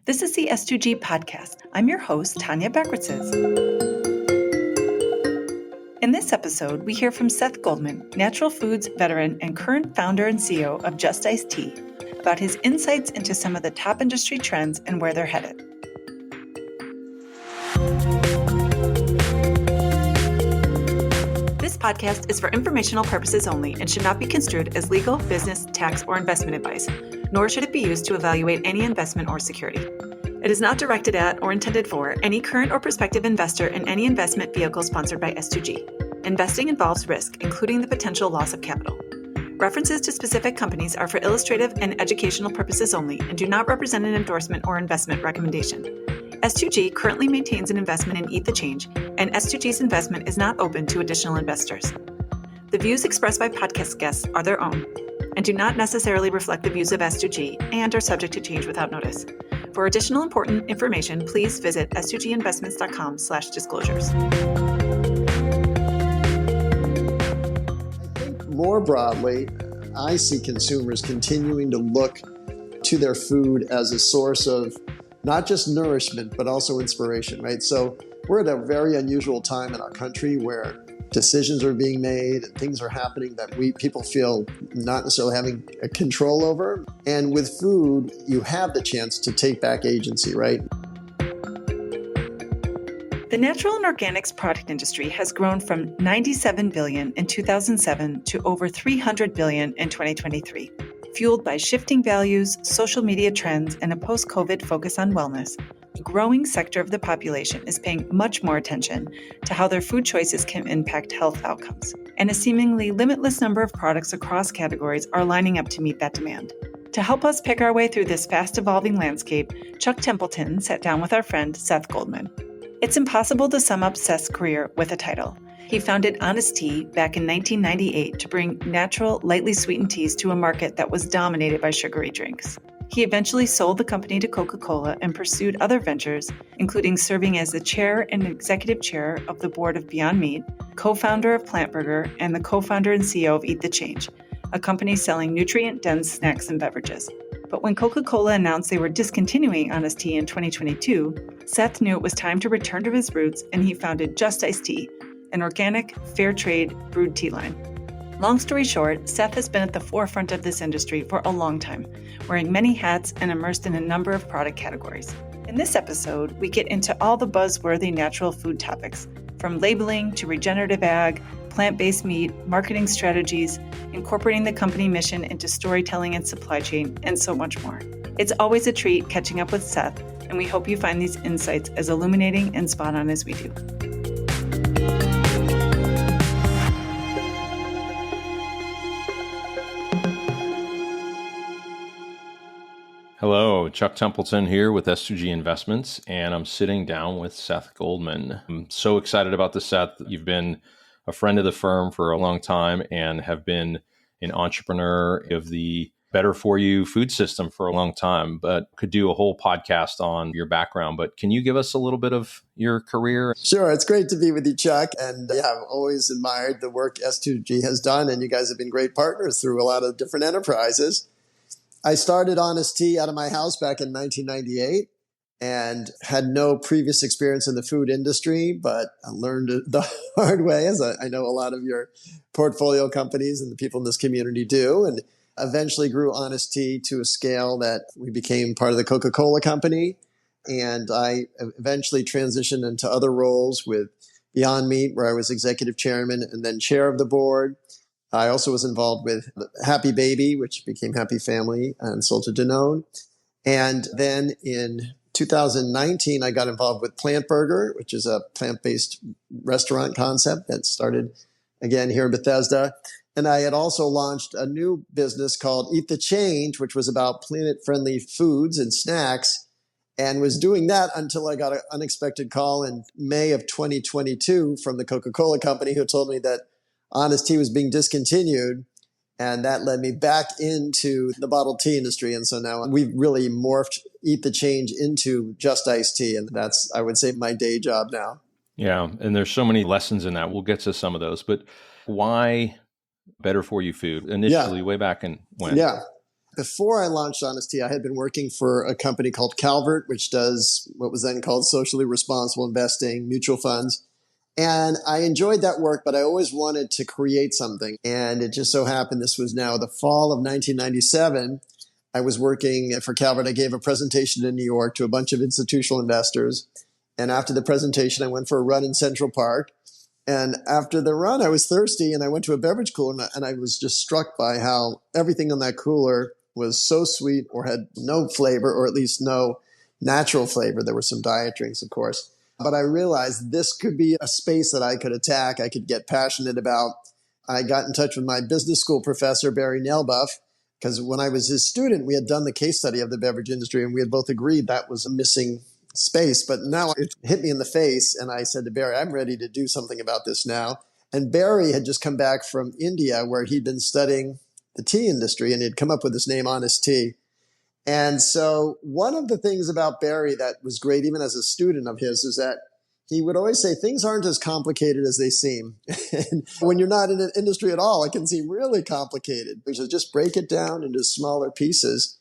This is the S2G podcast. I'm your host, Tanya Bekritzes. In this episode, we hear from Seth Goldman, natural foods veteran and current founder and CEO of Just Iced Tea, about his insights into some of the top industry trends and where they're headed. This podcast is for informational purposes only and should not be construed as legal, business, tax, or investment advice, nor should it be used to evaluate any investment or security. It is not directed at or intended for any current or prospective investor in any investment vehicle sponsored by S2G. Investing involves risk, including the potential loss of capital. References to specific companies are for illustrative and educational purposes only and do not represent an endorsement or investment recommendation. S2G currently maintains an investment in Eat the Change, and S2G's investment is not open to additional investors. The views expressed by podcast guests are their own and do not necessarily reflect the views of S2G and are subject to change without notice. For additional important information, please visit s2ginvestments.com/disclosures. I think more broadly, I see consumers continuing to look to their food as a source of not just nourishment, but also inspiration, right? So we're at a very unusual time in our country where decisions are being made and things are happening that people feel not necessarily having a control over. And with food, you have the chance to take back agency, right? The natural and organics product industry has grown from $97 billion in 2007 to over $300 billion in 2023. Fueled by shifting values, social media trends, and a post-COVID focus on wellness, a growing sector of the population is paying much more attention to how their food choices can impact health outcomes. And a seemingly limitless number of products across categories are lining up to meet that demand. To help us pick our way through this fast-evolving landscape, Chuck Templeton sat down with our friend Seth Goldman. It's impossible to sum up Seth's career with a title. He founded Honest Tea back in 1998 to bring natural, lightly sweetened teas to a market that was dominated by sugary drinks. He eventually sold the company to Coca-Cola and pursued other ventures, including serving as the chair and executive chair of the board of Beyond Meat, co-founder of PLNT Burger, and the co-founder and CEO of Eat the Change, a company selling nutrient-dense snacks and beverages. But when Coca-Cola announced they were discontinuing Honest Tea in 2022, Seth knew it was time to return to his roots, and he founded Just Iced Tea, an organic, fair trade, brewed tea line. Long story short, Seth has been at the forefront of this industry for a long time, wearing many hats and immersed in a number of product categories. In this episode, we get into all the buzzworthy natural food topics, from labeling to regenerative ag, plant-based meat, marketing strategies, incorporating the company mission into storytelling and supply chain, and so much more. It's always a treat catching up with Seth, and we hope you find these insights as illuminating and spot on as we do. Hello, Chuck Templeton here with S2G Investments, and I'm sitting down with Seth Goldman. I'm so excited about this, Seth. You've been a friend of the firm for a long time and have been an entrepreneur of the better for you food system for a long time, but could do a whole podcast on your background. But can you give us a little bit of your career? Sure. It's great to be with you, Chuck. And yeah, I've always admired the work S2G has done, and you guys have been great partners through a lot of different enterprises. I started Honest Tea out of my house back in 1998 and had no previous experience in the food industry, but I learned the hard way, as I know a lot of your portfolio companies and the people in this community do, and eventually grew Honest Tea to a scale that we became part of the Coca-Cola company. And I eventually transitioned into other roles with Beyond Meat, where I was executive chairman and then chair of the board. I also was involved with Happy Baby, which became Happy Family and sold to Danone. And then in 2019, I got involved with PLNT Burger, which is a plant-based restaurant concept that started again here in Bethesda. And I had also launched a new business called Eat the Change, which was about planet-friendly foods and snacks, and was doing that until I got an unexpected call in May of 2022 from the Coca-Cola company, who told me that Honest Tea was being discontinued, and that led me back into the bottled tea industry. And so now we've really morphed Eat the Change into Just Iced Tea, and that's, I would say, my day job now. Yeah, and there's so many lessons in that. We'll get to some of those, but why better for you food initially, way back in when? Yeah. Before I launched Honest Tea, I had been working for a company called Calvert, which does what was then called socially responsible investing, mutual funds. And I enjoyed that work, but I always wanted to create something. And it just so happened this was now the fall of 1997. I was working for Calvert. I gave a presentation in New York to a bunch of institutional investors. And after the presentation, I went for a run in Central Park. And after the run, I was thirsty and I went to a beverage cooler and I was just struck by how everything on that cooler was so sweet or had no flavor, or at least no natural flavor. There were some diet drinks, of course. But I realized this could be a space that I could attack, I could get passionate about. I got in touch with my business school professor, Barry Nailbuff, because when I was his student, we had done the case study of the beverage industry, and we had both agreed that was a missing space. But now it hit me in the face, and I said to Barry, I'm ready to do something about this now. And Barry had just come back from India, where he'd been studying the tea industry, and he'd come up with this name, Honest Tea. And so one of the things about Barry that was great, even as a student of his, is that he would always say things aren't as complicated as they seem. And when you're not in an industry at all, it can seem really complicated. So just break it down into smaller pieces.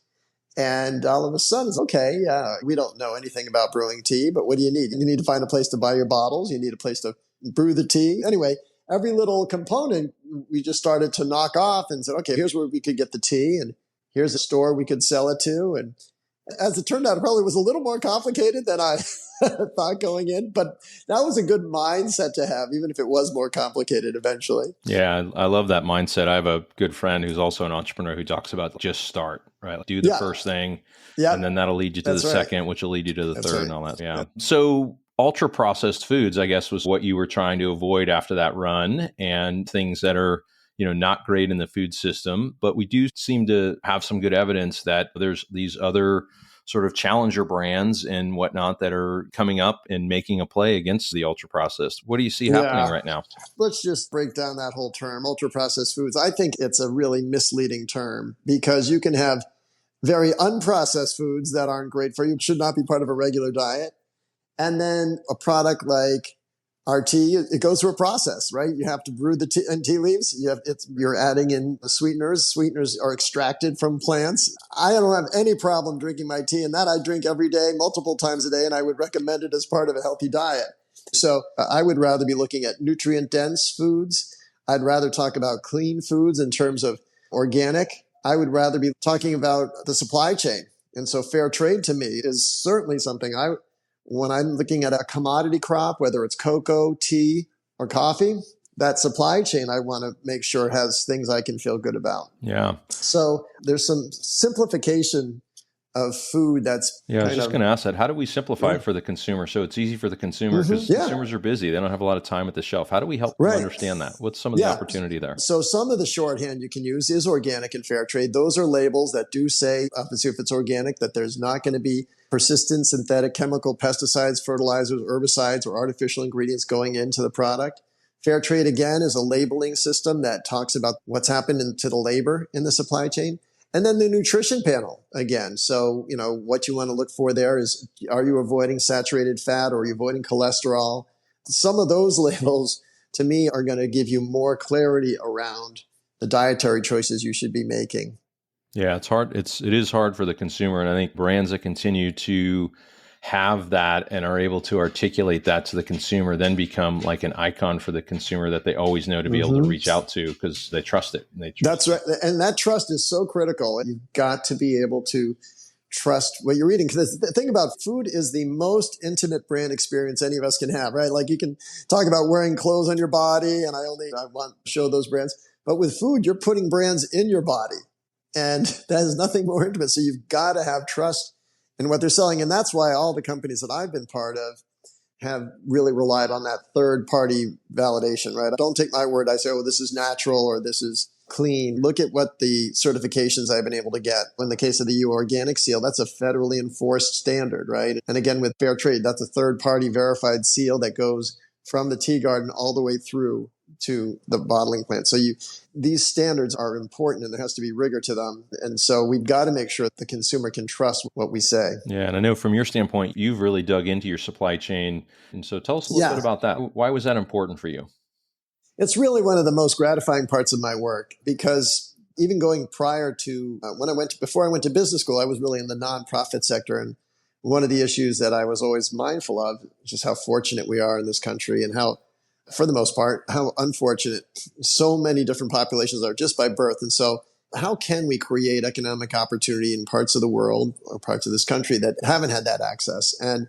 And all of a sudden, it's okay, yeah, we don't know anything about brewing tea, but what do you need? You need to find a place to buy your bottles. You need a place to brew the tea. Anyway, every little component we just started to knock off and said, okay, here's where we could get the tea, and here's a store we could sell it to. And as it turned out, it probably was a little more complicated than I thought going in, but that was a good mindset to have, even if it was more complicated eventually. Yeah, I love that mindset. I have a good friend who's also an entrepreneur who talks about just start, right? Do the first thing, and then that'll lead you to the second, which will lead you to the third and all that. Yeah. So ultra processed foods, I guess, was what you were trying to avoid after that run, and things that are not great in the food system. But we do seem to have some good evidence that there's these other sort of challenger brands and whatnot that are coming up and making a play against the ultra processed. What do you see happening right now? Let's just break down that whole term, ultra processed foods. I think it's a really misleading term, because you can have very unprocessed foods that aren't great for you, should not be part of a regular diet. And then a product like our tea, it goes through a process, right? You have to brew the tea leaves. You're adding in sweeteners. Sweeteners are extracted from plants. I don't have any problem drinking my tea, and that I drink every day, multiple times a day, and I would recommend it as part of a healthy diet. So I would rather be looking at nutrient-dense foods. I'd rather talk about clean foods in terms of organic. I would rather be talking about the supply chain. And so fair trade to me is certainly something when I'm looking at a commodity crop, whether it's cocoa, tea, or coffee, that supply chain, I want to make sure has things I can feel good about. Yeah. So there's some simplification of food that's I was just going to ask that. How do we simplify it for the consumer so it's easy for the consumer? Because consumers are busy. They don't have a lot of time at the shelf. How do we help them understand that? What's some of the opportunity there? So some of the shorthand you can use is organic and fair trade. Those are labels that do say, obviously if it's organic, that there's not going to be persistent synthetic chemical pesticides, fertilizers, herbicides, or artificial ingredients going into the product. Fair trade, again, is a labeling system that talks about what's happened to the labor in the supply chain. And then the nutrition panel, again. So, what you want to look for there is, are you avoiding saturated fat, or are you avoiding cholesterol? Some of those labels, to me, are going to give you more clarity around the dietary choices you should be making. Yeah, it's hard. It is hard for the consumer. And I think brands that continue to have that and are able to articulate that to the consumer then become like an icon for the consumer that they always know to be able to reach out to, because they trust it. That's right. And that trust is so critical. You've got to be able to trust what you're eating. Because the thing about food is the most intimate brand experience any of us can have, right? Like, you can talk about wearing clothes on your body, and I want to show those brands. But with food, you're putting brands in your body. And that is nothing more intimate. So you've got to have trust in what they're selling. And that's why all the companies that I've been part of have really relied on that third-party validation, right? Don't take my word. I say, oh, this is natural or this is clean. Look at what the certifications I've been able to get. In the case of the U Organic Seal, that's a federally enforced standard, right? And again, with fair trade, that's a third-party verified seal that goes from the tea garden all the way through to the bottling plant. So these standards are important, and there has to be rigor to them. And so we've got to make sure the consumer can trust what we say. Yeah. And I know from your standpoint, you've really dug into your supply chain. And so tell us a little bit about that. Why was that important for you? It's really one of the most gratifying parts of my work, because even going prior to before I went to business school, I was really in the nonprofit sector. And one of the issues that I was always mindful of is just how fortunate we are in this country and how, for the most part, how unfortunate so many different populations are just by birth. And so how can we create economic opportunity in parts of the world or parts of this country that haven't had that access? And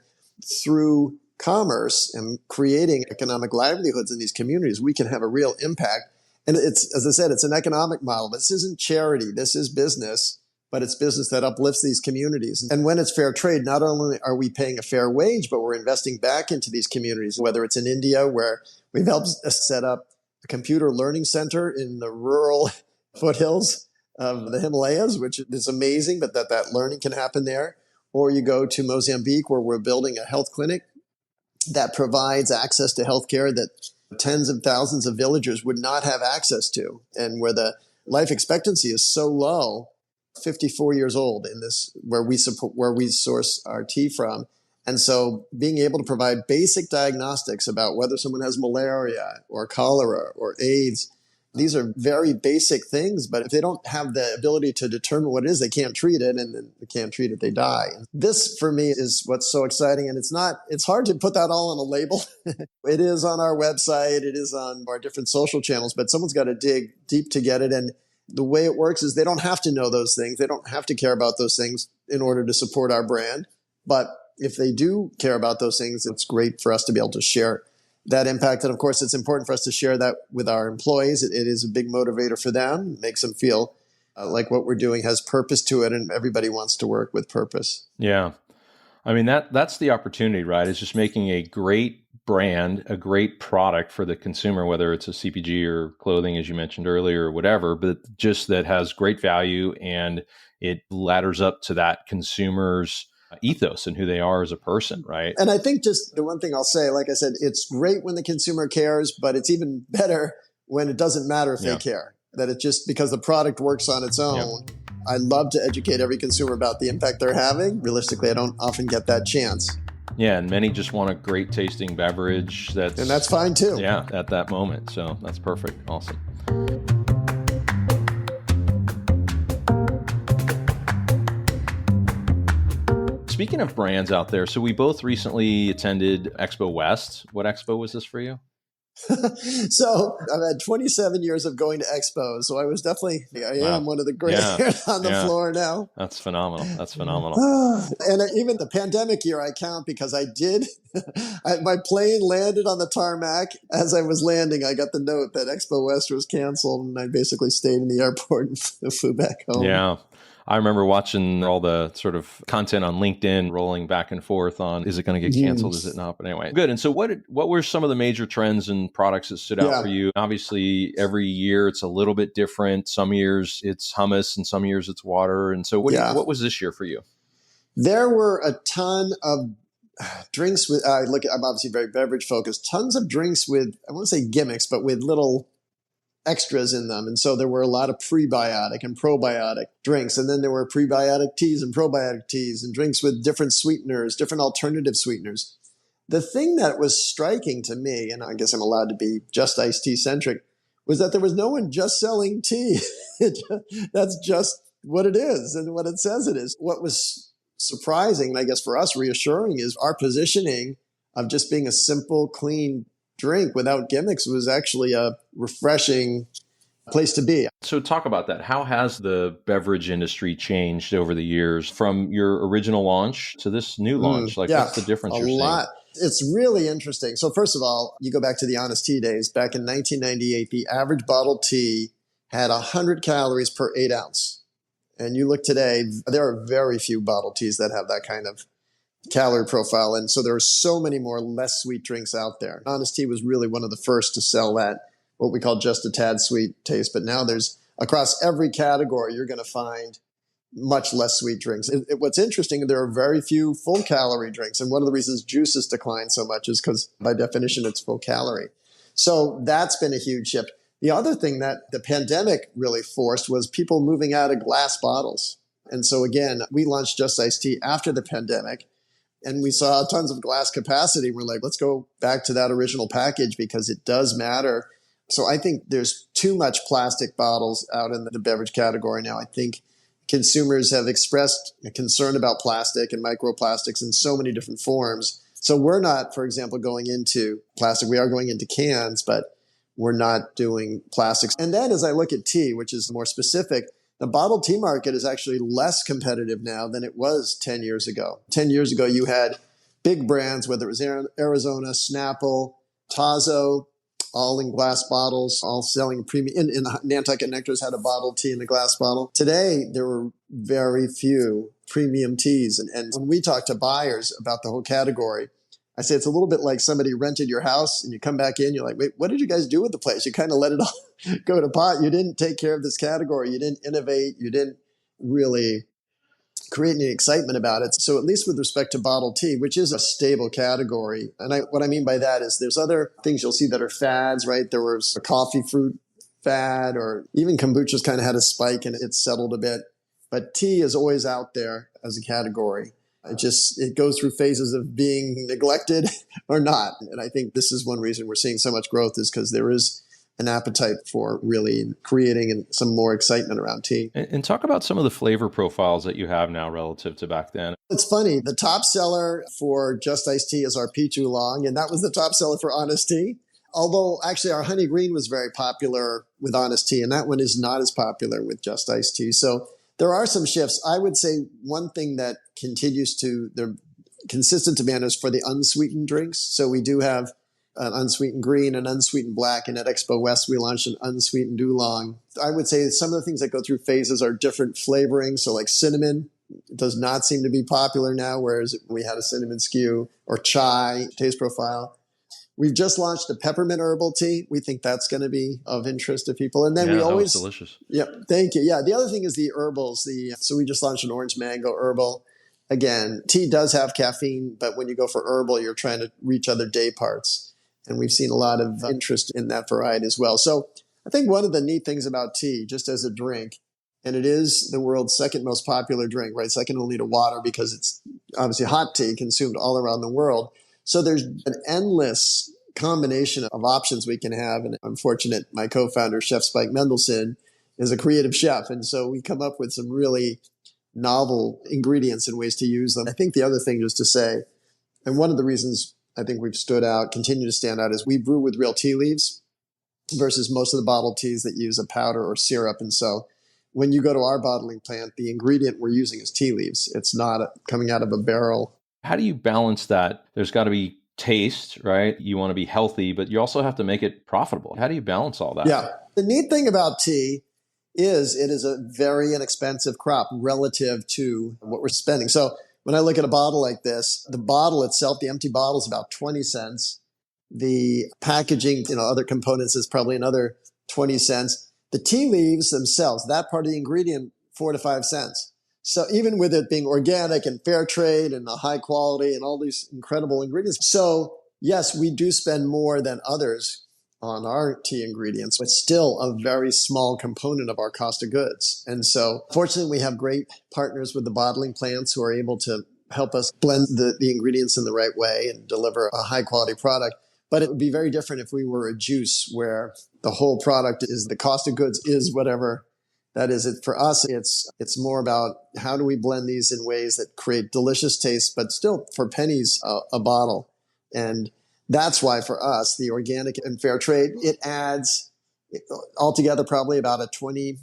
through commerce and creating economic livelihoods in these communities, we can have a real impact. And it's, as I said, it's an economic model. This isn't charity. This is business, but it's business that uplifts these communities. And when it's fair trade, not only are we paying a fair wage, but we're investing back into these communities, whether it's in India, where we've helped set up a computer learning center in the rural foothills of the Himalayas, which is amazing, but that learning can happen there. Or you go to Mozambique, where we're building a health clinic that provides access to healthcare that tens of thousands of villagers would not have access to, and where the life expectancy is so low, 54 years old in this, where we source our tea from. And so being able to provide basic diagnostics about whether someone has malaria or cholera or AIDS, these are very basic things, but if they don't have the ability to determine what it is, they can't treat it, and then they can't treat it, they die. This, for me, is what's so exciting, and it's hard to put that all on a label. It is on our website, it is on our different social channels, but someone's got to dig deep to get it. And the way it works is they don't have to know those things. They don't have to care about those things in order to support our brand. But if they do care about those things, it's great for us to be able to share that impact. And of course, it's important for us to share that with our employees. It is a big motivator for them. It makes them feel like what we're doing has purpose to it, and everybody wants to work with purpose. Yeah. I mean, that's the opportunity, right? It's just making a great brand, a great product for the consumer, whether it's a CPG or clothing, as you mentioned earlier, or whatever, but just that has great value and it ladders up to that consumer's ethos and who they are as a person, right? And I think just the one thing I'll say, like I said, it's great when the consumer cares, but it's even better when it doesn't matter if they care. That it just, because the product works on its own. I love to educate every consumer about the impact they're having. Realistically, I don't often get that chance. Yeah, and many just want a great tasting beverage and that's fine too. Yeah, at that moment. So that's perfect. Awesome. Speaking of brands out there, so we both recently attended Expo West. What expo was this for you? So I've had 27 years of going to expos. So I am one of the gray hairs on the floor now. That's phenomenal. And even the pandemic year I count because my plane landed on the tarmac. As I was landing, I got the note that Expo West was canceled, and I basically stayed in the airport and flew back home. Yeah. I remember watching all the sort of content on LinkedIn rolling back and forth on, is it going to get canceled? Is it not? But anyway, good. And so what were some of the major trends and products that stood out for you? Obviously, every year it's a little bit different. Some years it's hummus and some years it's water. And so what was this year for you? There were a ton of drinks with, I'm obviously very beverage focused, tons of drinks with, I won't say gimmicks, but with little extras in them. And so there were a lot of prebiotic and probiotic drinks. And then there were prebiotic teas and probiotic teas and drinks with different sweeteners, different alternative sweeteners. The thing that was striking to me, and I guess I'm allowed to be just iced tea centric, was that there was no one just selling tea. That's just what it is and what it says it is. What was surprising, and I guess for us reassuring, is our positioning of just being a simple, clean drink without gimmicks was actually a refreshing place to be. So talk about that. How has the beverage industry changed over the years from your original launch to this new launch? What's the difference you're seeing? A lot. It's really interesting. So first of all, you go back to the Honest Tea days. Back in 1998, the average bottled tea had 100 calories per 8 ounce. And you look today, there are very few bottled teas that have that kind of calorie profile. And so there are so many more less sweet drinks out there. Honest Tea was really one of the first to sell that, what we call just a tad sweet taste. But now there's, across every category, you're going to find much less sweet drinks. What's interesting, there are very few full calorie drinks. And one of the reasons juice has declined so much is because by definition, it's full calorie. So that's been a huge shift. The other thing that the pandemic really forced was people moving out of glass bottles. And so again, we launched Just Iced Tea after the pandemic. And we saw tons of glass capacity. We're like, let's go back to that original package because it does matter So I think there's too much plastic bottles out in the beverage category now. I think consumers have expressed a concern about plastic and microplastics in so many different forms. So we're not, for example, going into plastic. We are going into cans, but we're not doing plastics. And then as I look at tea, which is more specific, the bottled tea market is actually less competitive now than it was 10 years ago. 10 years ago, you had big brands, whether it was Arizona, Snapple, Tazo, all in glass bottles, all selling premium. In Nantucket Nectars had a bottled tea in a glass bottle. Today, there were very few premium teas. And when we talk to buyers about the whole category, I say it's a little bit like somebody rented your house and you come back in, you're like, wait, what did you guys do with the place? You kind of let it all go to pot. You didn't take care of this category. You didn't innovate. You didn't really create any excitement about it. So at least with respect to bottled tea, which is a stable category. And what I mean by that is there's other things you'll see that are fads, right? There was a coffee fruit fad, or even kombucha's kind of had a spike and it's settled a bit. But tea is always out there as a category. It goes through phases of being neglected or not. And I think this is one reason we're seeing so much growth, is because there is an appetite for really creating some more excitement around tea. And talk about some of the flavor profiles that you have now relative to back then. It's funny. The top seller for Just Iced Tea is our Peach Oolong, and that was the top seller for Honest Tea. Although actually our Honey Green was very popular with Honest Tea, and that one is not as popular with Just Iced Tea. So there are some shifts. I would say one thing that continues to, the consistent demand is for the unsweetened drinks. So we do have an unsweetened green, an unsweetened black, and at Expo West we launched an unsweetened oolong. I would say some of the things that go through phases are different flavorings. So like cinnamon does not seem to be popular now, whereas we had a cinnamon skew, or chai taste profile. We've just launched a peppermint herbal tea. We think that's going to be of interest to people. And then we always, that was delicious. Yep, thank you. Yeah, the other thing is the herbals. So we just launched an orange mango herbal. Again, tea does have caffeine, but when you go for herbal, you're trying to reach other day parts. And we've seen a lot of interest in that variety as well. So I think one of the neat things about tea, just as a drink, and it is the world's second most popular drink, right? Second only to water, because it's obviously hot tea consumed all around the world. So there's an endless combination of options we can have. And I'm fortunate my co-founder, Chef Spike Mendelsohn, is a creative chef. And so we come up with some really novel ingredients and ways to use them. I think the other thing just to say, and one of the reasons I think we've stood out, continue to stand out, is we brew with real tea leaves versus most of the bottled teas that use a powder or syrup. And so when you go to our bottling plant, the ingredient we're using is tea leaves. It's not coming out of a barrel. How do you balance that? There's got to be taste, right? You want to be healthy, but you also have to make it profitable. How do you balance all that? Yeah. The neat thing about tea is it is a very inexpensive crop relative to what we're spending. So when I look at a bottle like this, the bottle itself, the empty bottle, is about 20 cents. The packaging, other components is probably another 20 cents. The tea leaves themselves, that part of the ingredient, 4 to 5 cents. So even with it being organic and fair trade and a high quality and all these incredible ingredients. So yes, we do spend more than others on our tea ingredients, but still a very small component of our cost of goods. And so fortunately, we have great partners with the bottling plants who are able to help us blend the ingredients in the right way and deliver a high quality product. But it would be very different if we were a juice where the whole product is the cost of goods is whatever that is. For us, it's more about how do we blend these in ways that create delicious taste, but still for pennies a bottle. And that's why for us, the organic and fair trade, it adds altogether probably about a 20%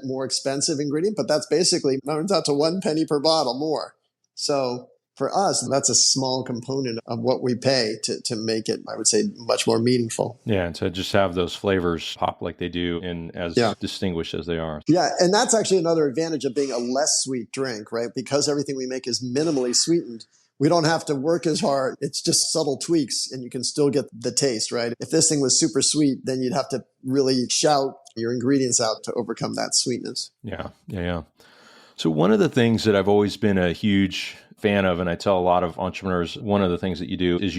more expensive ingredient, but that's basically turns out to 1 penny per bottle more. So for us, that's a small component of what we pay to make it, I would say, much more meaningful. Yeah, and to just have those flavors pop like they do and as distinguished as they are. Yeah, and that's actually another advantage of being a less sweet drink, right? Because everything we make is minimally sweetened. We don't have to work as hard. It's just subtle tweaks and you can still get the taste, right? If this thing was super sweet, then you'd have to really shout your ingredients out to overcome that sweetness. Yeah. So one of the things that I've always been a huge fan of, and I tell a lot of entrepreneurs, one of the things that you do is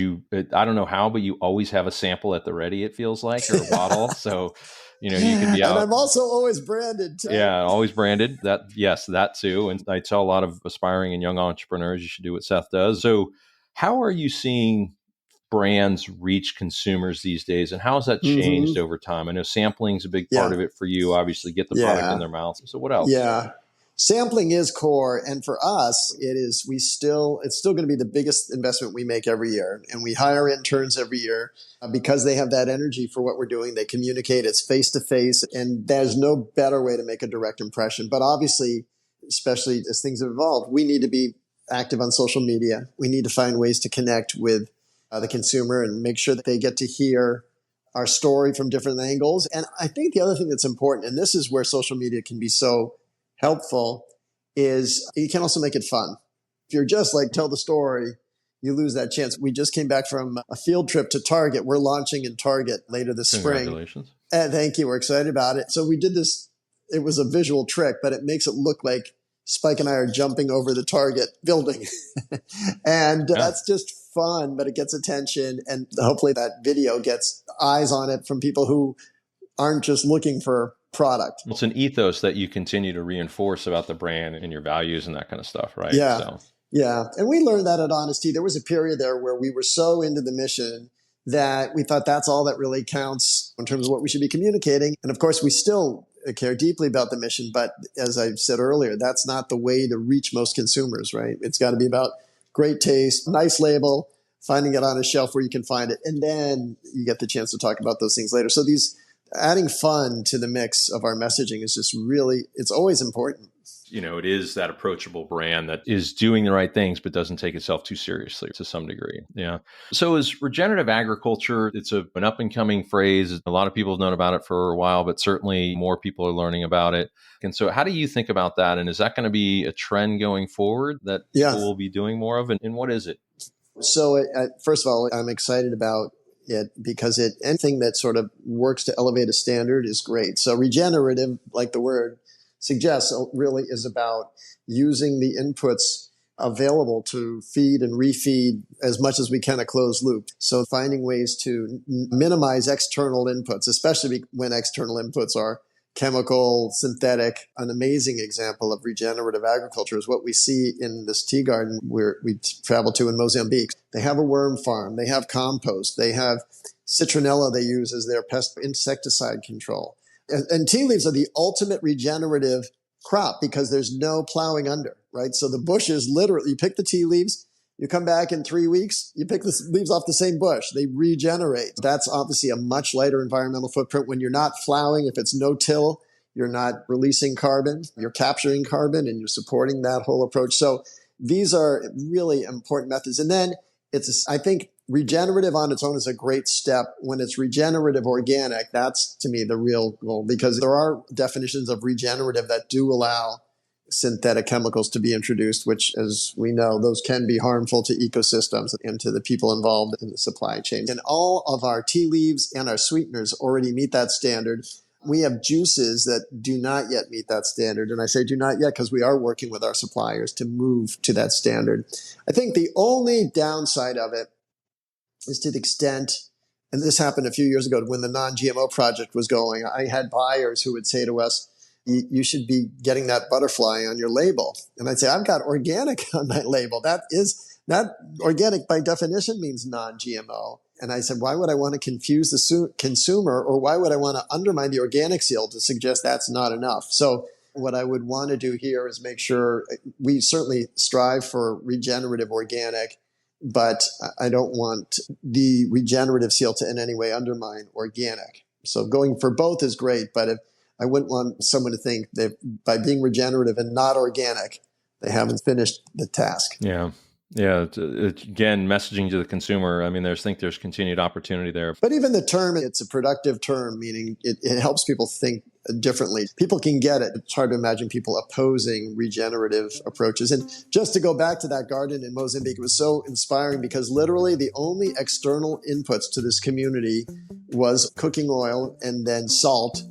I don't know how, but you always have a sample at the ready, it feels like, or a bottle. So, you can be out. And I'm also always branded too. Yeah, always branded. That too. And I tell a lot of aspiring and young entrepreneurs, you should do what Seth does. So how are you seeing brands reach consumers these days, and how has that changed over time? I know sampling is a big part of it for you, obviously, get the product in their mouth. So what else? Yeah. Sampling is core. And for us, it's still going to be the biggest investment we make every year. And we hire interns every year because they have that energy for what we're doing. They communicate, it's face to face, and there's no better way to make a direct impression. But obviously, especially as things have evolved, we need to be active on social media. We need to find ways to connect with the consumer and make sure that they get to hear our story from different angles. And I think the other thing that's important, and this is where social media can be so helpful, is you can also make it fun. If you're just like, tell the story, you lose that chance. We just came back from a field trip to Target. We're launching in Target later this spring. Congratulations. Thank you. We're excited about it. So we did this. It was a visual trick, but it makes it look like Spike and I are jumping over the Target building. And that's just fun, but it gets attention. And hopefully that video gets eyes on it from people who aren't just looking for product. It's an ethos that you continue to reinforce about the brand and your values and that kind of stuff, right? Yeah. So. Yeah. And we learned that at Honest Tea. There was a period there where we were so into the mission that we thought that's all that really counts in terms of what we should be communicating. And of course, we still care deeply about the mission. But as I said earlier, that's not the way to reach most consumers, right? It's got to be about great taste, nice label, finding it on a shelf where you can find it. And then you get the chance to talk about those things later. So adding fun to the mix of our messaging is just really, it's always important. It is that approachable brand that is doing the right things, but doesn't take itself too seriously to some degree. Yeah. So is regenerative agriculture, it's an up and coming phrase. A lot of people have known about it for a while, but certainly more people are learning about it. And so how do you think about that? And is that going to be a trend going forward that people will be doing more of? And what is it? So first of all, I'm excited about it because anything that sort of works to elevate a standard is great. So regenerative, like the word suggests, really is about using the inputs available to feed and refeed as much as we can a closed loop. So finding ways to minimize external inputs, especially when external inputs are chemical, synthetic. An amazing example of regenerative agriculture is what we see in this tea garden where we travel to in Mozambique. They have a worm farm. They have compost. They have citronella they use as their pest insecticide control. And tea leaves are the ultimate regenerative crop because there's no plowing under, right? So the bushes literally, you pick the tea leaves, you come back in 3 weeks, you pick the leaves off the same bush, they regenerate. That's obviously a much lighter environmental footprint when you're not plowing. If it's no-till, you're not releasing carbon, you're capturing carbon and you're supporting that whole approach. So these are really important methods. And then I think regenerative on its own is a great step. When it's regenerative organic, that's to me the real goal, because there are definitions of regenerative that do allow synthetic chemicals to be introduced, which, as we know, those can be harmful to ecosystems and to the people involved in the supply chain. And all of our tea leaves and our sweeteners already meet that standard. We have juices that do not yet meet that standard. And I say do not yet because we are working with our suppliers to move to that standard. I think the only downside of it is to the extent, and this happened a few years ago when the non-GMO project was going, I had buyers who would say to us, you should be getting that butterfly on your label. And I'd say, I've got organic on my label. That organic by definition means non-GMO. And I said, why would I want to confuse the consumer, or why would I want to undermine the organic seal to suggest that's not enough? So what I would want to do here is make sure we certainly strive for regenerative organic, but I don't want the regenerative seal to in any way undermine organic. So going for both is great, but I wouldn't want someone to think that by being regenerative and not organic, they haven't finished the task. Yeah. Yeah. Again, messaging to the consumer. I mean, there's continued opportunity there. But even the term, it's a productive term, meaning it helps people think differently. People can get it. It's hard to imagine people opposing regenerative approaches. And just to go back to that garden in Mozambique, it was so inspiring because literally the only external inputs to this community was cooking oil and then salt.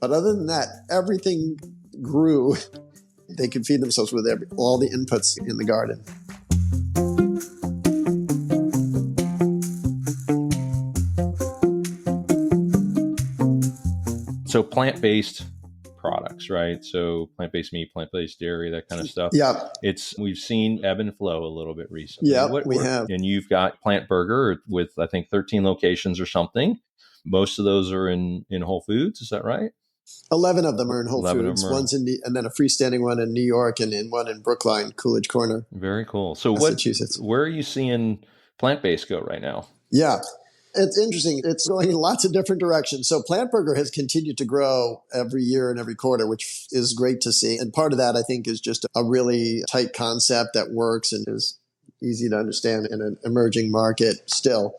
But other than that, everything grew. They could feed themselves with all the inputs in the garden. So plant-based products. unpacks, right? So plant-based meat, plant-based dairy, that kind of stuff. Yeah. We've seen ebb and flow a little bit recently. Yeah, we have. And you've got PLNT Burger with, I think, 13 locations or something. Most of those are in Whole Foods. Is that right? 11 of them are in Whole 11 of Foods. them are. One's and then a freestanding one in New York and one in Brookline, Coolidge Corner. Very cool. So Massachusetts. Where are you seeing plant-based go right now? Yeah. It's interesting. It's going in lots of different directions. So PLNT Burger has continued to grow every year and every quarter, which is great to see. And part of that, I think, is just a really tight concept that works and is easy to understand in an emerging market still.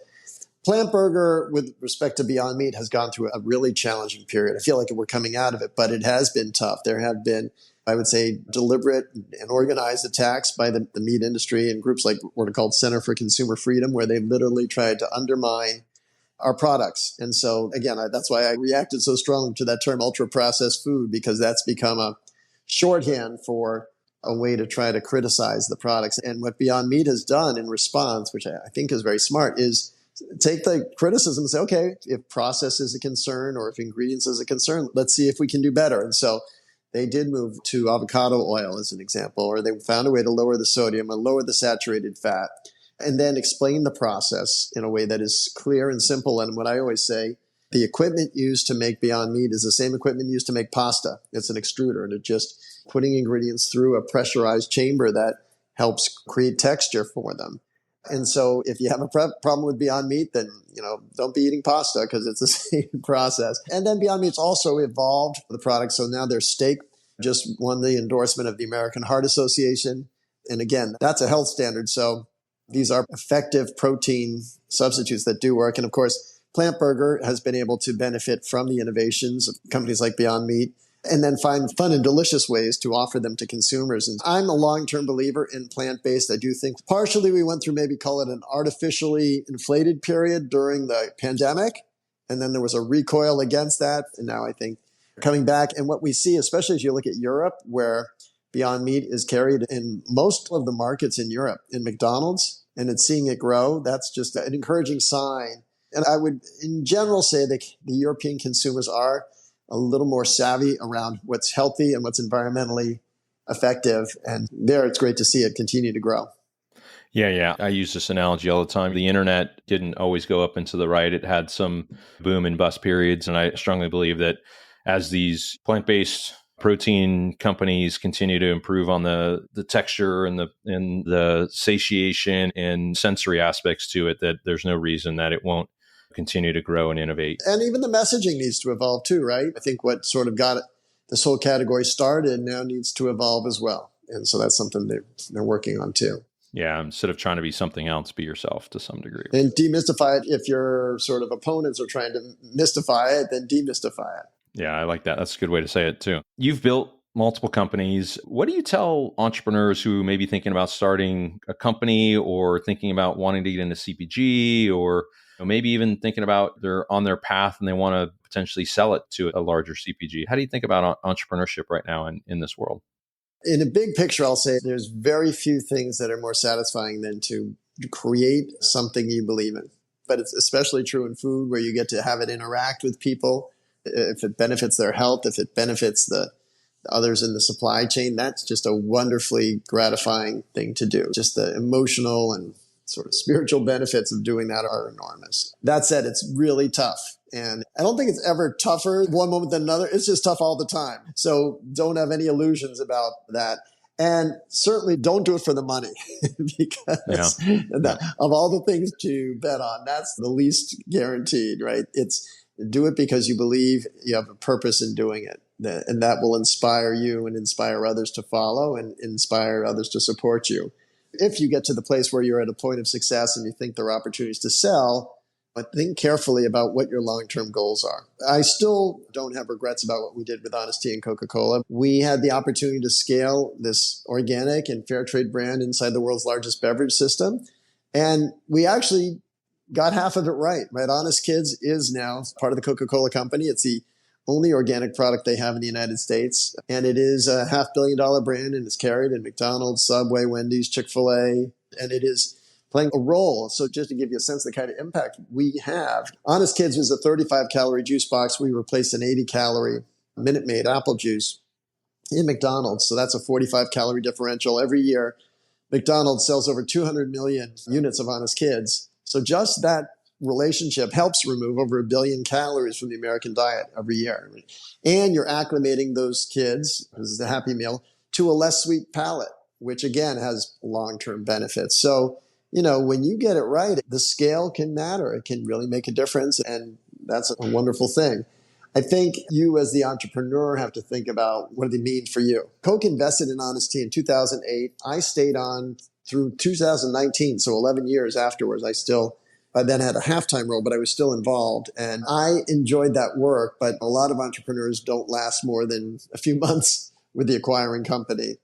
PLNT Burger, with respect to Beyond Meat, has gone through a really challenging period. I feel like we're coming out of it, but it has been tough. There have been, I would say, deliberate and organized attacks by the meat industry and groups like what are called Center for Consumer Freedom, where they've literally tried to undermine our products. And so, again, that's why I reacted so strongly to that term ultra-processed food, because that's become a shorthand for a way to try to criticize the products. And what Beyond Meat has done in response, which I think is very smart, is take the criticism and say, okay, if process is a concern or if ingredients is a concern, let's see if we can do better. And so they did move to avocado oil as an example, or they found a way to lower the sodium and lower the saturated fat, and then explain the process in a way that is clear and simple. And what I always say, the equipment used to make Beyond Meat is the same equipment used to make pasta. It's an extruder, and it's just putting ingredients through a pressurized chamber that helps create texture for them. And so if you have a problem with Beyond Meat, then, don't be eating pasta because it's the same process. And then Beyond Meat's also evolved the product. So now their steak just won the endorsement of the American Heart Association. And again, that's a health standard. So these are effective protein substitutes that do work. And of course, PLNT Burger has been able to benefit from the innovations of companies like Beyond Meat, and then find fun and delicious ways to offer them to consumers. And I'm a long-term believer in plant-based. I do think partially we went through, maybe call it an artificially inflated period during the pandemic. And then there was a recoil against that. And now I think coming back, and what we see, especially as you look at Europe, where Beyond Meat is carried in most of the markets in Europe, in McDonald's, and it's seeing it grow, that's just an encouraging sign. And I would, in general, say that the European consumers are a little more savvy around what's healthy and what's environmentally effective. And there, it's great to see it continue to grow. Yeah. I use this analogy all the time. The internet didn't always go up and to the right. It had some boom and bust periods. And I strongly believe that as these plant-based protein companies continue to improve on the texture and the satiation and sensory aspects to it, that there's no reason that it won't continue to grow and innovate. And even the messaging needs to evolve too, right? I think what sort of got this whole category started now needs to evolve as well. And so that's something they're working on too. Yeah, instead of trying to be something else, be yourself to some degree. And demystify it. If your sort of opponents are trying to mystify it, then demystify it. Yeah, I like that. That's a good way to say it too. You've built multiple companies. What do you tell entrepreneurs who may be thinking about starting a company or thinking about wanting to get into CPG, or maybe even thinking about they're on their path and they want to potentially sell it to a larger CPG? How do you think about entrepreneurship right now in this world? In a big picture, I'll say there's very few things that are more satisfying than to create something you believe in. But it's especially true in food, where you get to have it interact with people. If it benefits their health, if it benefits the others in the supply chain, that's just a wonderfully gratifying thing to do. Just the emotional and sort of spiritual benefits of doing that are enormous. That said, it's really tough. And I don't think it's ever tougher one moment than another. It's just tough all the time. So don't have any illusions about that. And certainly don't do it for the money because of all the things to bet on, that's the least guaranteed, right? It's do it because you believe you have a purpose in doing it. And that will inspire you and inspire others to follow and inspire others to support you. If you get to the place where you're at a point of success and you think there are opportunities to sell, but think carefully about what your long-term goals are. I still don't have regrets about what we did with Honest Tea and Coca-Cola. We had the opportunity to scale this organic and fair trade brand inside the world's largest beverage system. And we actually got half of it right? Honest Kids is now part of the Coca-Cola company. It's the only organic product they have in the United States. And it is a $500 million brand, and it's carried in McDonald's, Subway, Wendy's, Chick-fil-A, and it is playing a role. So just to give you a sense of the kind of impact we have, Honest Kids was a 35-calorie juice box. We replaced an 80-calorie Minute Maid apple juice. in McDonald's. So that's a 45 calorie differential every year. McDonald's sells over 200 million units of Honest Kids. So just that relationship helps remove over 1 billion calories from the American diet every year. And you're acclimating those kids, this is a Happy Meal, to a less sweet palate, which again has long-term benefits. So, when you get it right, the scale can matter. It can really make a difference. And that's a wonderful thing. I think you as the entrepreneur have to think about what do they mean for you. Coke invested in Honest Tea in 2008. I stayed on through 2019, so 11 years afterwards. I then had a halftime role, but I was still involved. And I enjoyed that work, but a lot of entrepreneurs don't last more than a few months with the acquiring company.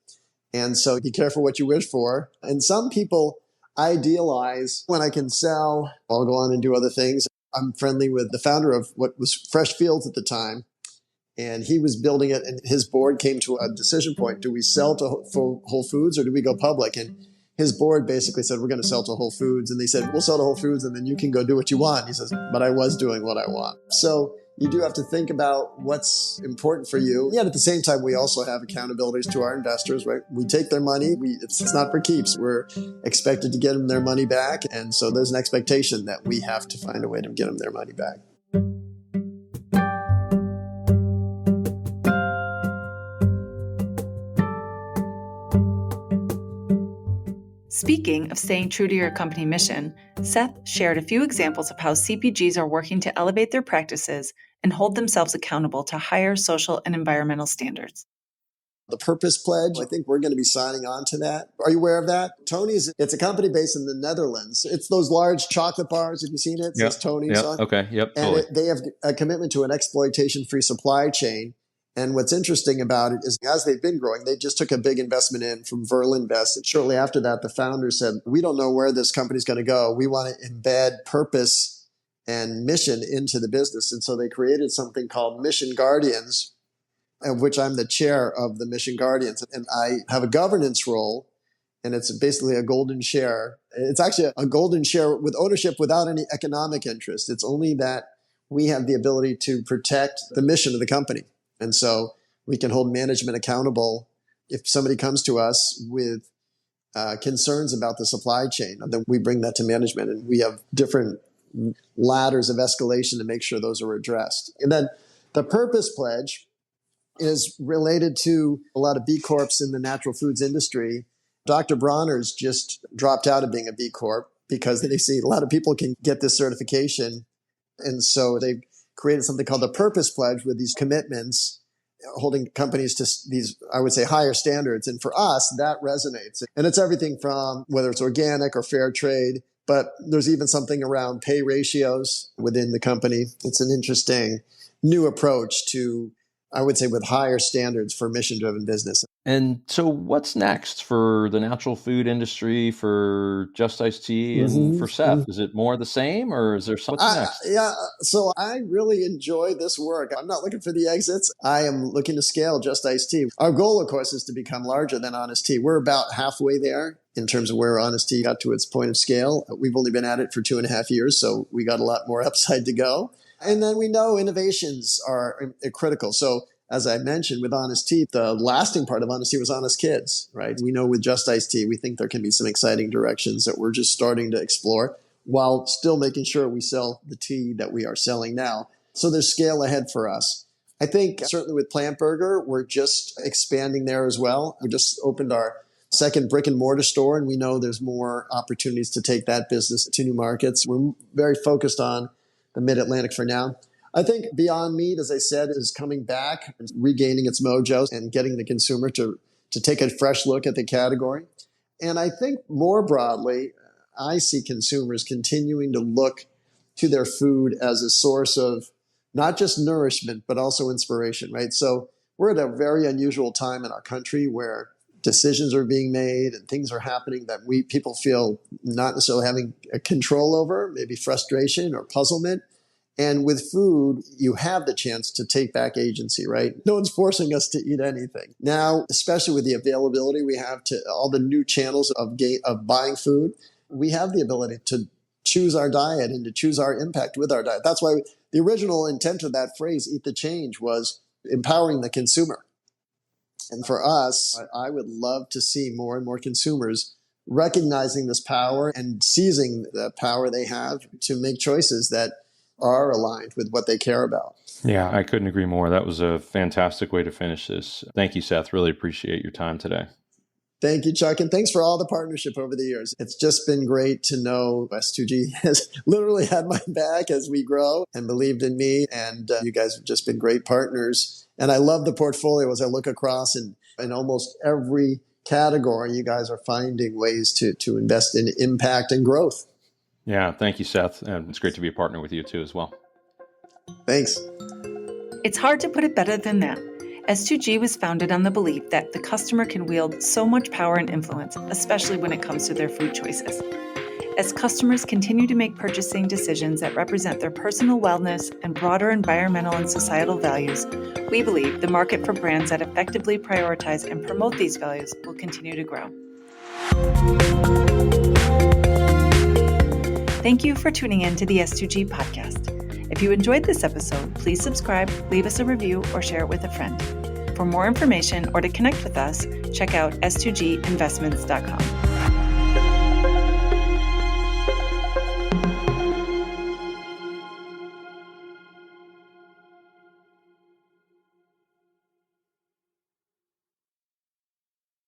And so be careful what you wish for. And some people idealize when I can sell, I'll go on and do other things. I'm friendly with the founder of what was Fresh Fields at the time, and he was building it, and his board came to a decision point. Do we sell to Whole Foods or do we go public? And his board basically said, we're going to sell to Whole Foods. And they said, we'll sell to Whole Foods and then you can go do what you want. He says, but I was doing what I want. So you do have to think about what's important for you. Yet at the same time, we also have accountabilities to our investors, right? We take their money. It's not for keeps. We're expected to get them their money back. And so there's an expectation that we have to find a way to get them their money back. Speaking of staying true to your company mission, Seth shared a few examples of how CPGs are working to elevate their practices and hold themselves accountable to higher social and environmental standards. The Purpose Pledge, I think we're going to be signing on to that. Are you aware of that? Tony's, it's a company based in the Netherlands. It's those large chocolate bars. Have you seen it? It says Tony's on. Okay. Yep. And Totally. they have a commitment to an exploitation-free supply chain. And what's interesting about it is as they've been growing, they just took a big investment in from Verlinvest. And shortly after that, the founder said, we don't know where this company's going to go. We want to embed purpose and mission into the business. And so they created something called Mission Guardians, of which I'm the chair of the Mission Guardians. And I have a governance role, and it's basically a golden share. It's actually a golden share with ownership without any economic interest. It's only that we have the ability to protect the mission of the company. And so we can hold management accountable. If somebody comes to us with concerns about the supply chain, then we bring that to management, and we have different ladders of escalation to make sure those are addressed. And then the Purpose Pledge is related to a lot of B Corps in the natural foods industry. Dr. Bronner's just dropped out of being a B Corp because they see a lot of people can get this certification. And so they've created something called the Purpose Pledge with these commitments, holding companies to these, I would say, higher standards. And for us, that resonates. And it's everything from whether it's organic or fair trade, but there's even something around pay ratios within the company. It's an interesting new approach to, I would say, with higher standards for mission-driven business. And so what's next for the natural food industry, for Just Iced Tea, and for Seth? Is it more the same, or is there something next? Yeah, so I really enjoy this work. I'm not looking for the exits. I am looking to scale Just Iced Tea. Our goal, of course, is to become larger than Honest Tea. We're about halfway there in terms of where Honest Tea got to its point of scale. We've only been at it for 2.5 years, so we got a lot more upside to go. And then we know innovations are critical. So as I mentioned, with Honest Tea, the lasting part of Honest Tea was Honest Kids, right? We know with Just Iced Tea, we think there can be some exciting directions that we're just starting to explore while still making sure we sell the tea that we are selling now. So there's scale ahead for us. I think certainly with PLNT Burger, we're just expanding there as well. We just opened our second brick and mortar store, and we know there's more opportunities to take that business to new markets. We're very focused on the Mid-Atlantic for now. I think Beyond Meat, as I said, is coming back, regaining its mojo and getting the consumer to take a fresh look at the category. And I think more broadly, I see consumers continuing to look to their food as a source of not just nourishment, but also inspiration, right? So we're at a very unusual time in our country where decisions are being made and things are happening that people feel not necessarily having a control over, maybe frustration or puzzlement. And with food, you have the chance to take back agency, right? No one's forcing us to eat anything. Now, especially with the availability we have to all the new channels of buying food, we have the ability to choose our diet and to choose our impact with our diet. That's why the original intent of that phrase, eat the change, was empowering the consumer. And for us, I would love to see more and more consumers recognizing this power and seizing the power they have to make choices that are aligned with what they care about. Yeah, I couldn't agree more. That was a fantastic way to finish this. Thank you, Seth. Really appreciate your time today. Thank you, Chuck. And thanks for all the partnership over the years. It's just been great to know S2G has literally had my back as we grow and believed in me. And you guys have just been great partners. And I love the portfolio as I look across in almost every category. You guys are finding ways to invest in impact and growth. Yeah, thank you, Seth. And it's great to be a partner with you too as well. Thanks. It's hard to put it better than that. S2G was founded on the belief that the customer can wield so much power and influence, especially when it comes to their food choices. As customers continue to make purchasing decisions that represent their personal wellness and broader environmental and societal values, we believe the market for brands that effectively prioritize and promote these values will continue to grow. Thank you for tuning in to the S2G podcast. If you enjoyed this episode, please subscribe, leave us a review, or share it with a friend. For more information or to connect with us, check out s2ginvestments.com.